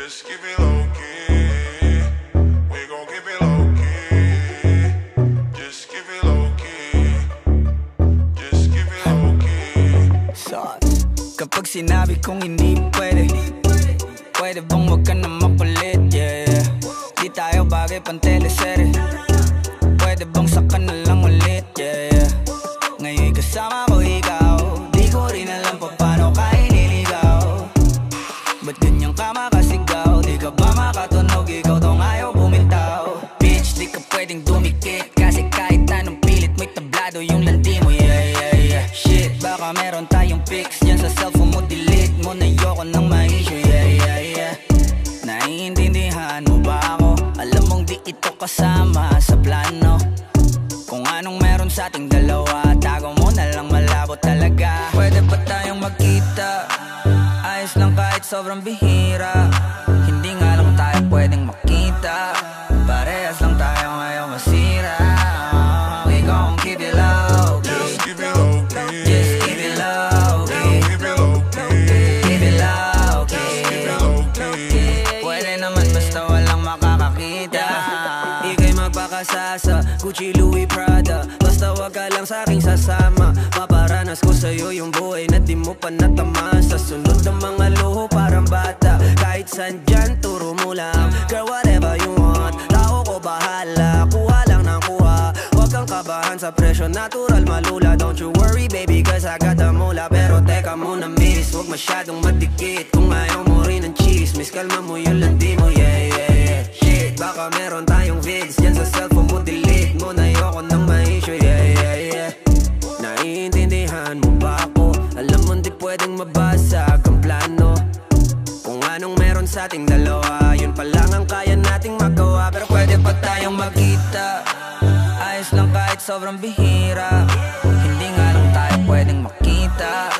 Just keep it low key. We gon' keep it low key. Just keep it low key. Just keep it low key. Sauce. Kapag sinabi kong hindi pwede, pwede bang wag ka na makulit, yeah. Di tayo bagay pang teleserye, pwede bang saka na lang ulit, yeah. Ngayon kasama ko ikaw, di ko rin alam pa paano ka iniligaw. Ba't ganyan ka makasigaw? Di ka ba makatunog? Ikaw tong ayaw bumintaw. Bitch, di ka pwedeng dumikit, kasi kahit anong pilit mo'y tablado yung landi mo, yeah, yeah, yeah. Shit, baka meron tayong pics yan sa cellphone mo, delete mo na yoko ng ma-issue, yeah, yeah, yeah. Naiintindihan mo ba ako? Alam mong di ito kasama sa plano. Kung anong meron sa ating dalawa, tago mo na lang, malabo talaga. Pwede ba tayong magkita? Ayos lang kahit sobrang bihira. Hindi nga lang tayo pwedeng makita. Parehas lang tayo ngayon masira. We gon' keep it low key. Just keep it low key. Just keep it low key. Keep it low key. Keep it low key. Keep it low key. Pwede naman basta walang makakakita. Ika'y magpakasasa, Gucci, Louis, Prada. Basta wag ka lang sa'king sasama. Maparanas ko sa'yo yung buhay na di mo pa natamasa. Sunod ng mga luho parang bata. Kahit saan dyan, turo mo lang. Girl, whatever you want, tao ko bahala. Kuha lang ng kuha, wag kang kabahan sa presyo. Natural malula, don't you worry baby, cause I got the mula. Pero teka muna miss, wag masyadong madikit. Kung ayaw mo rin ng chismis, kalma mo yung landi mo, yeah, yeah, yeah. Shit, baka meron tayong vids dyan sa cellphone mo, delete mo na yoko ng ma-issue, yeah, yeah, yeah. Naiintindihan mo ba ako? Alam mo di pwedeng mabasag ang plano. Kung anong meron sa ating dalawa, yun pa lang ang kaya nating magawa. Pero pwede pa tayong magkita. Ayos lang kahit sobrang bihira. Hindi nga lang tayo pwedeng makita.